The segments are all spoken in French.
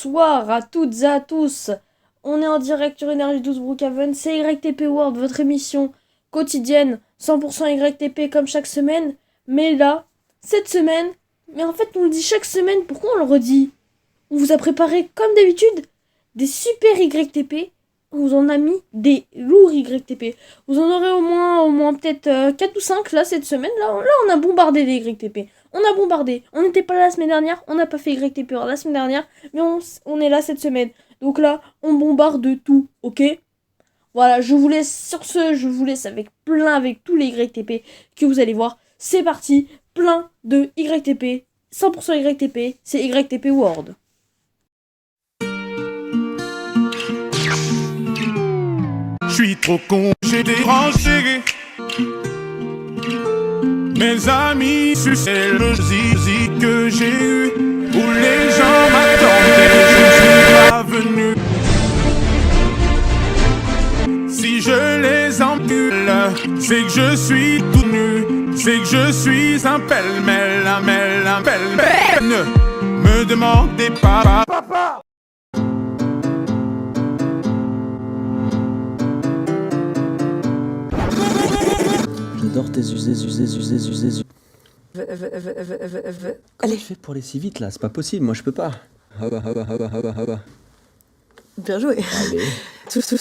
Bonsoir à toutes et à tous. On est en direct sur Énergie 12 Brookhaven. C'est YTP World, votre émission quotidienne 100% YTP comme chaque semaine. Mais là, cette semaine, mais en fait on le dit chaque semaine, pourquoi on le redit? On vous a préparé comme d'habitude des super YTP. On vous en a mis des lourds YTP. Vous en aurez au moins peut-être 4 ou 5 là cette semaine. Là on a bombardé des YTP. On a bombardé. On n'était pas là la semaine dernière. On n'a pas fait YTP la semaine dernière. Mais on est là cette semaine. Donc là, on bombarde tout. Ok? Voilà, je vous laisse sur ce. Je vous laisse avec tous les YTP que vous allez voir. C'est parti. Plein de YTP. 100% YTP. C'est YTP World. Je suis trop con, j'ai dérangé. Mes amis, c'est le zizi que j'ai eu, où les gens m'attendaient, je ne suis pas venu. Si je les encule, c'est que je suis tout nu, c'est que je suis un pêle-mêle, un pêle-mêle. Ne me demandez pas, papa. J'adore tes usés. Comment tu fais pour aller si vite là? C'est pas possible, moi je peux pas. Bien joué. Allez. Tous.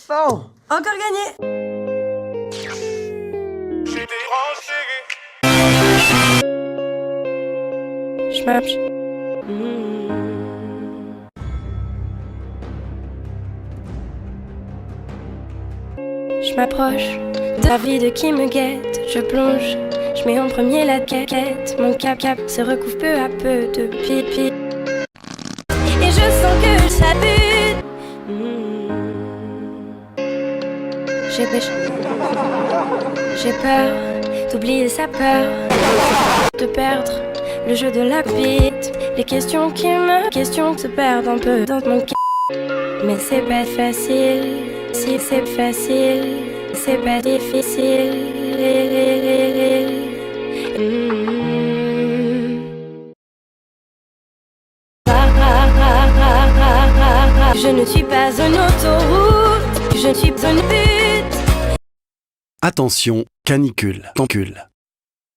Bon, encore gagné. J'ai dérangé. Je marche. Je m'approche de la vie de qui me guette. Je plonge, je mets en premier la quête. Mon cap se recouvre peu à peu de pipi. Et je sens que ça bute. J'ai peur d'oublier sa peur, de perdre le jeu de la bite. Les questions qui se perdent un peu dans mon mais c'est pas facile. Si c'est facile, c'est pas difficile. Je ne suis pas une autoroute, je suis une pute. Attention, canicule.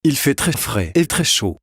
Il fait très frais et très chaud.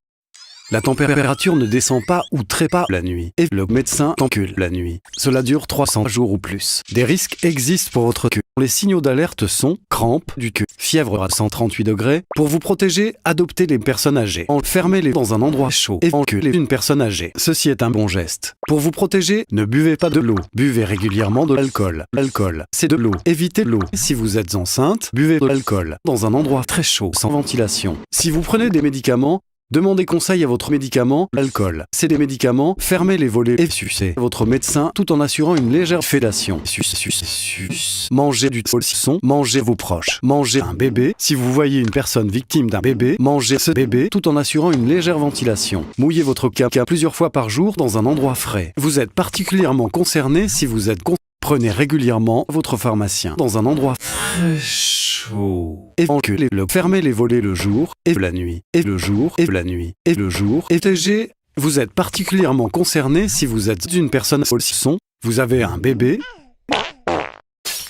La température ne descend pas ou très pas la nuit et le médecin t'encule la nuit. Cela dure 300 jours ou plus. Des risques existent pour votre cul. Les signaux d'alerte sont crampes du cul, fièvre à 138 degrés. Pour vous protéger, adoptez les personnes âgées. Enfermez-les dans un endroit chaud et enculez une personne âgée. Ceci est un bon geste. Pour vous protéger, ne buvez pas de l'eau. Buvez régulièrement de l'alcool. L'alcool, c'est de l'eau. Évitez l'eau. Si vous êtes enceinte, buvez de l'alcool dans un endroit très chaud, sans ventilation. Si vous prenez des médicaments, demandez conseil à votre médicament. L'alcool, c'est des médicaments. Fermez les volets et sucez votre médecin tout en assurant une légère fellation. Sus. Mangez du saucisson. Mangez vos proches. Mangez un bébé. Si vous voyez une personne victime d'un bébé, mangez ce bébé tout en assurant une légère ventilation. Mouillez votre caca plusieurs fois par jour dans un endroit frais. Vous êtes particulièrement concerné si vous êtes Prenez régulièrement votre pharmacien dans un endroit chaud. Et enculez-le. Fermez les volets le jour et la nuit. Et le jour et la nuit. Et le jour et TG. Vous êtes particulièrement concerné si vous êtes une personne saucisson. Vous avez un bébé.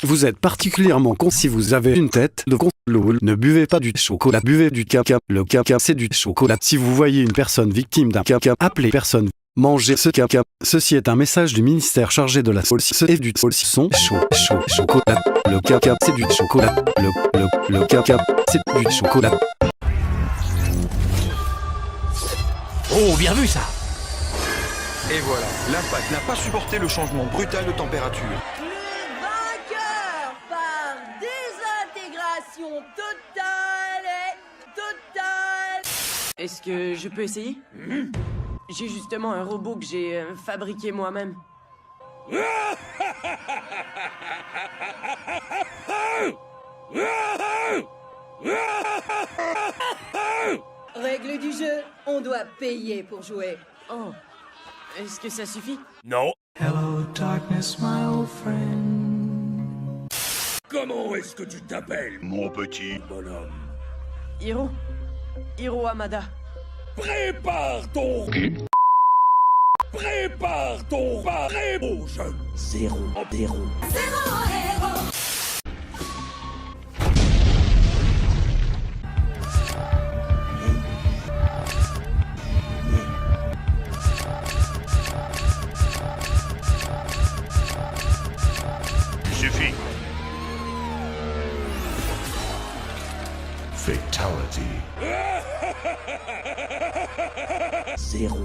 Vous êtes particulièrement con si vous avez une tête de con. Lol. Ne buvez pas du chocolat. Buvez du caca. Le caca, c'est du chocolat. Si vous voyez une personne victime d'un caca, appelez personne. Mangez ce caca. Ceci est un message du ministère chargé de la saucisson et du saucisson. Chocolat. Le caca, c'est du chocolat. Le caca, c'est du chocolat. Oh, bien vu ça! Et voilà, l'impact n'a pas supporté le changement brutal de température. Le vainqueur par désintégration totale. Est-ce que je peux essayer? J'ai justement un robot que j'ai fabriqué moi-même. Règle du jeu, on doit payer pour jouer. Oh, est-ce que ça suffit? Non. Hello darkness, my old friend. Comment est-ce que tu t'appelles, mon petit bonhomme? Hiro Hamada. Prépare ton... Prépare ton barré, mon jeune. 0, 0. Suffit. Fatality. 0.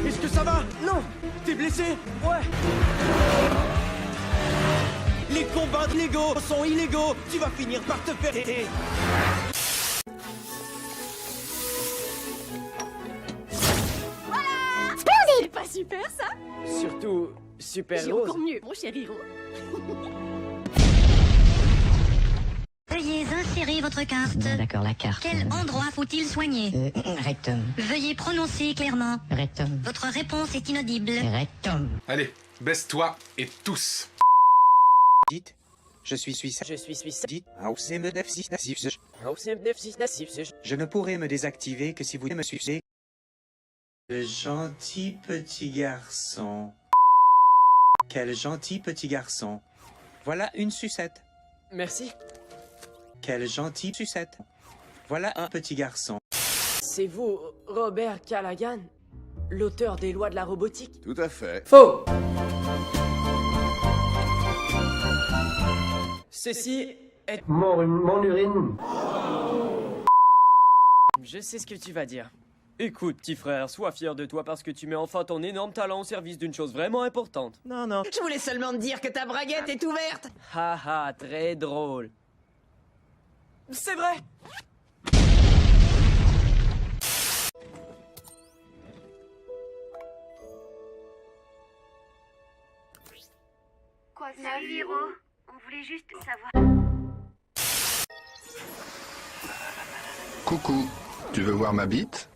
Est-ce que ça va? Non. T'es blessé? Ouais. Les combats légaux sont illégaux. Tu vas finir par te faire... C'est pas super ça? Surtout, super J'ai rose. encore mieux, mon cher héros. Veuillez insérer votre carte. D'accord, la carte. Quel endroit faut-il soigner? Rectum. Veuillez prononcer clairement. Rectum. Votre réponse est inaudible. Rectum. Allez, baisse-toi et tous. Dites, je suis suisse. Je suis suisse. Dites, je ne pourrai me désactiver que si vous me suivez. Le gentil petit garçon. Quel gentil petit garçon. Voilà une sucette. Merci. Quel gentil sucette. Voilà un petit garçon. C'est vous, Robert Callaghan, l'auteur des lois de la robotique? Tout à fait. Faux. Ceci est... Mon urine. Je sais ce que tu vas dire. Écoute, petit frère, sois fier de toi parce que tu mets enfin ton énorme talent au service d'une chose vraiment importante. Non, non. Je voulais seulement te dire que ta braguette est ouverte. Haha, très drôle. C'est vrai. Quoi, salut, héros. On voulait juste savoir. Coucou, tu veux voir ma bite?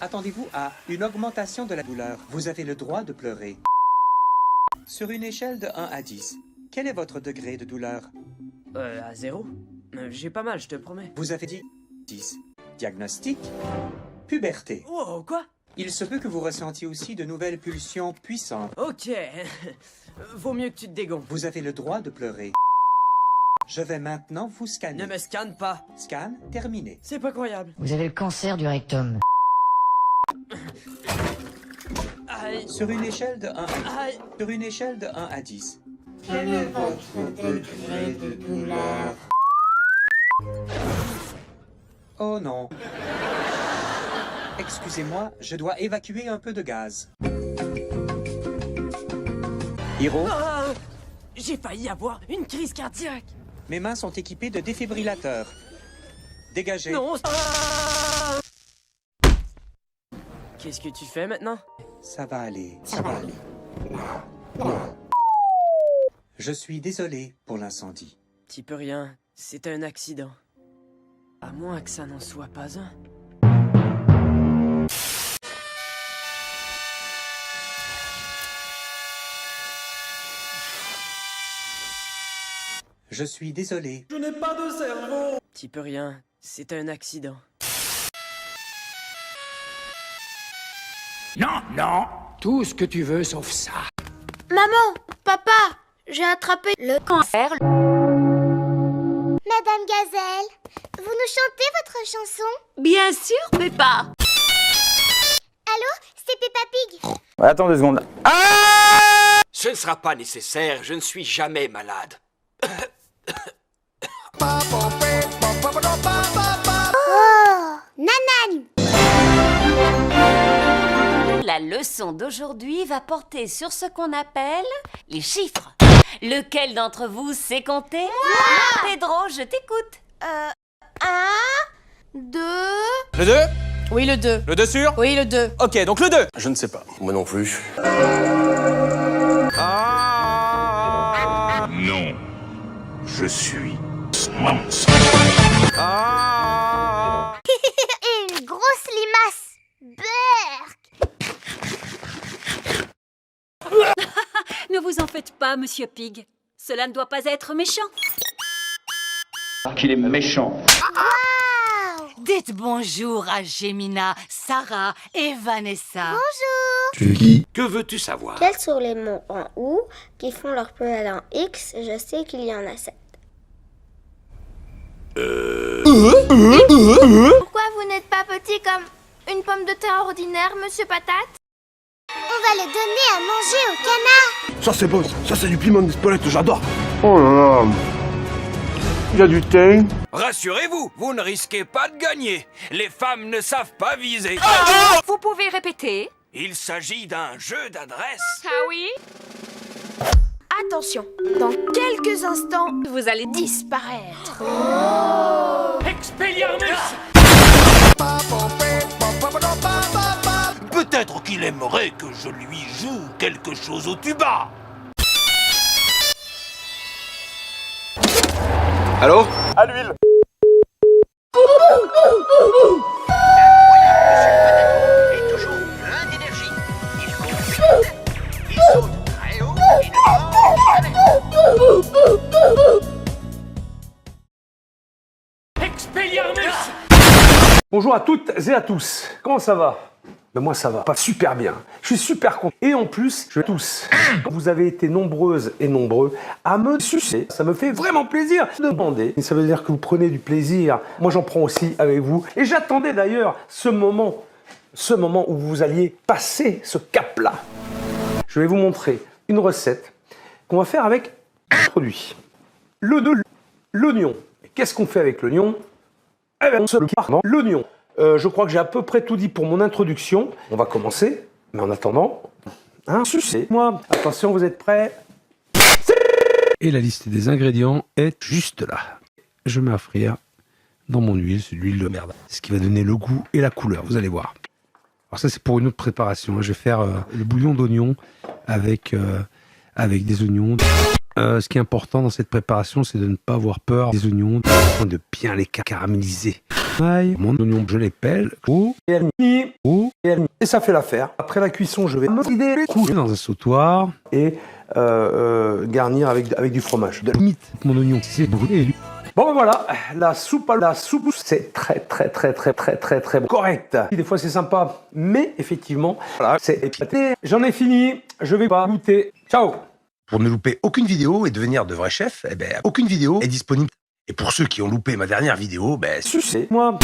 Attendez-vous à une augmentation de la douleur. Vous avez le droit de pleurer. Sur une échelle de 1 à 10, quel est votre degré de douleur? À 0. J'ai pas mal, je te promets. Vous avez dit 10. Diagnostic? Puberté. Oh, quoi? Il se peut que vous ressentiez aussi de nouvelles pulsions puissantes. Ok. Vaut mieux que tu te dégonfles. Vous avez le droit de pleurer. Je vais maintenant vous scanner. Ne me scanne pas. Scan terminé. C'est pas croyable. Vous avez le cancer du rectum. Aïe. Sur une échelle de 1 à Aïe. Sur une échelle de 1 à 10. Quel est votre degré de douleur? Oh non. Excusez-moi, je dois évacuer un peu de gaz. Hiro, Ah, j'ai failli avoir une crise cardiaque. mes mains sont équipées de défibrillateurs. Dégagez. Non. Ah. Qu'est-ce que tu fais maintenant? Ça va aller, ça va aller. Je suis désolé pour l'incendie. T'y peux rien, c'est un accident. À moins que ça n'en soit pas un. Je suis désolé. Je n'ai pas de cerveau. T'y peux rien, c'est un accident. Non, non. Tout ce que tu veux sauf ça. Maman, papa, j'ai attrapé le cancer. Madame Gazelle, vous nous chantez votre chanson? Bien sûr, Peppa. Allô, c'est Peppa Pig. Attends 2 secondes. Ce ne sera pas nécessaire, je ne suis jamais malade. Oh, Nanan. La leçon d'aujourd'hui va porter sur ce qu'on appelle les chiffres. Lequel d'entre vous sait compter? Moi! Pedro, je t'écoute. 1, 2... Le 2? Oui, le 2. Le 2 sûr? Oui, le 2. Ok, donc le 2. Je ne sais pas. Moi non plus. Non. Je suis Une grosse limace. Berk. Ne vous en faites pas, Monsieur Pig. Cela ne doit pas être méchant. qu'il est méchant. Dites bonjour à Gemina, Sarah et Vanessa. Bonjour. Tu es qui? Que veux-tu savoir? Quels sont les mots en OU qui font leur pluriel en X? Je sais qu'il y en a 7. Pourquoi vous n'êtes pas petit comme une pomme de terre ordinaire, monsieur Patate? On va le donner à manger au canard. Ça c'est bon, ça c'est du piment d'Espelette, j'adore. Oh là là. Il y a du thé. Rassurez-vous, vous ne risquez pas de gagner. Les femmes ne savent pas viser. Vous pouvez répéter? Il s'agit d'un jeu d'adresse. Ah oui? Attention, dans quelques instants, vous allez disparaître. Expelliarmus! Peut-être qu'il aimerait que je lui joue quelque chose au tuba. Allô? À l'huile. est toujours plein d'énergie. Il court vite, il saute très haut, il ne dort jamais. Expelliarmus! Bonjour à toutes et à tous. Comment ça va? Ben moi ça va pas super bien. Je suis super content. Et en plus, je tous. Vous avez été nombreuses et nombreux à me sucer. Ça me fait vraiment plaisir de demander. Et ça veut dire que vous prenez du plaisir. Moi j'en prends aussi avec vous. Et j'attendais d'ailleurs ce moment où vous alliez passer ce cap-là. Je vais vous montrer une recette qu'on va faire avec un produit. L'oignon. Qu'est-ce qu'on fait avec l'oignon? Eh bien, on se prend l'oignon. Je crois que j'ai à peu près tout dit pour mon introduction. On va commencer, mais en attendant, sucez-moi. Attention, vous êtes prêts? Et la liste des ingrédients est juste là. Je mets à frire dans mon huile, c'est de l'huile de merde. Ce qui va donner le goût et la couleur, vous allez voir. Alors ça, c'est pour une autre préparation. Je vais faire le bouillon d'oignon avec des oignons. Ce qui est important dans cette préparation, c'est de ne pas avoir peur des oignons, de bien les caraméliser. Mon oignon, je les pèle. Et ça fait l'affaire. Après la cuisson, je vais me vider les coups dans un sautoir et garnir avec du fromage. De limite, mon oignon, c'est brûlé. Bon ben voilà, la soupe, c'est très bon. Correct. Des fois c'est sympa, mais effectivement, voilà, c'est éclaté. J'en ai fini, je vais pas goûter. Ciao. Pour ne louper aucune vidéo et devenir de vrai chef, aucune vidéo est disponible. Et pour ceux qui ont loupé ma dernière vidéo, sucez-moi.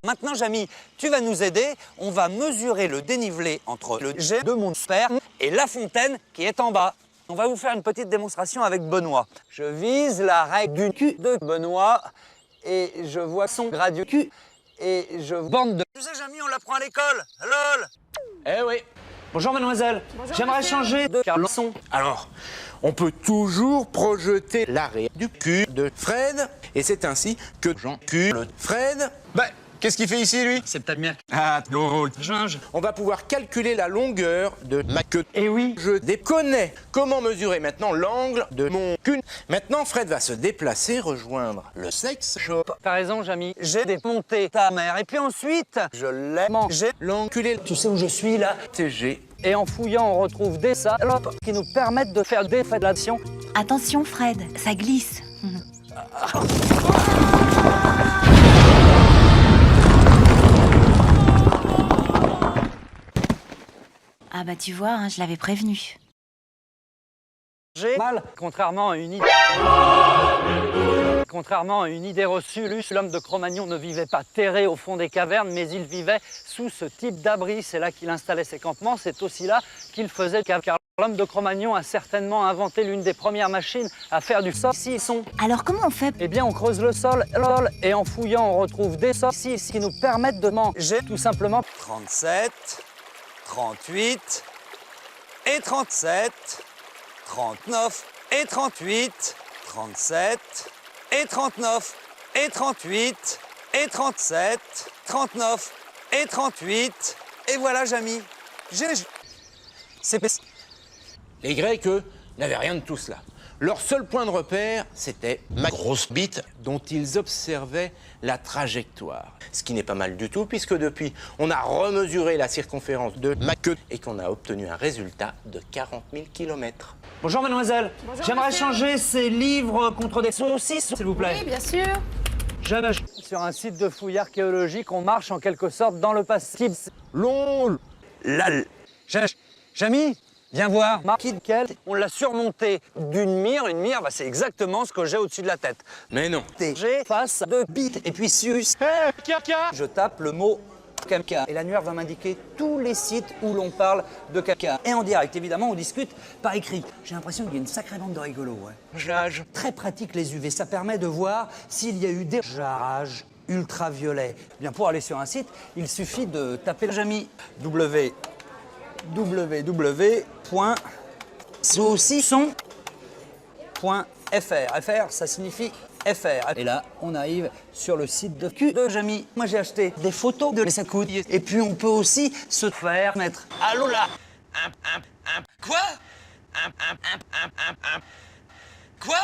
Maintenant, Jamy, tu vas nous aider. On va mesurer le dénivelé entre le jet de mon sperme et la fontaine qui est en bas. On va vous faire une petite démonstration avec Benoît. Je vise la règle du cul de Benoît et je vois son gradient cul et je bande de... Tu sais, Jamy, on l'apprend à l'école. Lol. Eh oui. Bonjour, mademoiselle. J'aimerais changer de leçon. Alors, on peut toujours projeter l'arrêt du cul de Fred, et c'est ainsi que Jean cul le Fred. Qu'est-ce qu'il fait ici, lui? C'est peut-être bien. Ah, drôle. Ginge. On va pouvoir calculer la longueur de ma queue. Et oui. Je connais comment mesurer maintenant l'angle de mon cul. Maintenant, Fred va se déplacer, rejoindre le sexe shop. T'as raison, Jamy. J'ai démonté ta mère. Et puis ensuite, je l'ai mangé. L'enculé. Tu sais où je suis, là? TG. Et en fouillant, on retrouve des salopes qui nous permettent de faire des fellations. Attention, Fred, ça glisse. Ah bah tu vois, je l'avais prévenu. J'ai mal, contrairement à une idée. Contrairement à une idée reçue, l'homme de Cro-Magnon ne vivait pas terré au fond des cavernes, mais il vivait sous ce type d'abri. C'est là qu'il installait ses campements, c'est aussi là qu'il faisait car l'homme de Cro-Magnon a certainement inventé l'une des premières machines à faire du sol. Alors comment on fait? Eh bien, on creuse le sol, et en fouillant, on retrouve des sols qui nous permettent de manger tout simplement 37, 38 et 37, 39 et 38, 37 et 39 et 38 et 37, 39 et 38. Et voilà, Jamy. C'est... Les Grecs, eux, n'avaient rien de tout cela. Leur seul point de repère, c'était ma grosse bite dont ils observaient la trajectoire. Ce qui n'est pas mal du tout, puisque depuis, on a remesuré la circonférence de ma queue et qu'on a obtenu un résultat de 40 000 km. Bonjour, mademoiselle. Bonjour, j'aimerais monsieur. changer ces livres contre des saucisses, s'il vous plaît. Oui, bien sûr. Sur un site de fouilles archéologiques, on marche en quelque sorte dans le passé. LOL. Jamy, viens voir. On l'a surmonté d'une mire. Une mire, bah, c'est exactement ce que j'ai au-dessus de la tête. Mais non. J'ai face de bit et puis sus. Je tape le mot caca. Et l'annuaire va m'indiquer tous les sites où l'on parle de caca. Et en direct, évidemment, on discute par écrit. J'ai l'impression qu'il y a une sacrée bande de rigolos. Ouais. Très pratique les UV. Ça permet de voir s'il y a eu des jarrages ultraviolets. Bien, pour aller sur un site, il suffit de taper Jamy. www.saucisson.fr. FR, ça signifie FR. Et là, on arrive sur le site de Jamy. Moi, j'ai acheté des photos de ça coûte. Et puis, on peut aussi se faire mettre. Allô là. Quoi? Quoi?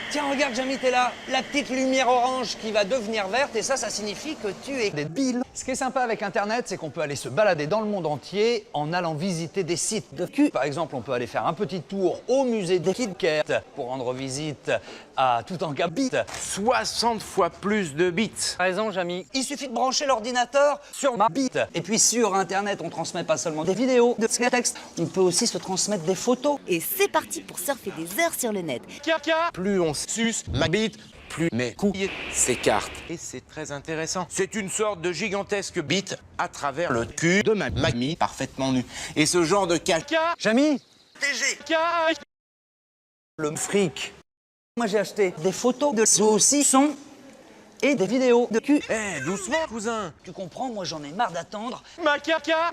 Tiens, regarde, Jamy, t'es là. La petite lumière orange qui va devenir verte, et ça signifie que tu es débile. Ce qui est sympa avec Internet, c'est qu'on peut aller se balader dans le monde entier en allant visiter des sites de cul. Par exemple, on peut aller faire un petit tour au musée des Kit Kat pour rendre visite à Toutankhamon. 60 fois plus de bits. Raison, Jamy. Il suffit de brancher l'ordinateur sur ma bite. Et puis sur Internet, on transmet pas seulement des vidéos, de textes, on peut aussi se transmettre des photos. Et c'est parti pour surfer des heures sur le net. Plus on suce ma bite, plus mes couilles s'écartent. Et c'est très intéressant. C'est une sorte de gigantesque bite à travers le cul de ma mamie parfaitement nue. Et ce genre de caca... Jamy, le fric. Moi, j'ai acheté des photos de saucisson et des vidéos de cul. Eh, doucement, cousin. Tu comprends, moi, j'en ai marre d'attendre. Ma caca,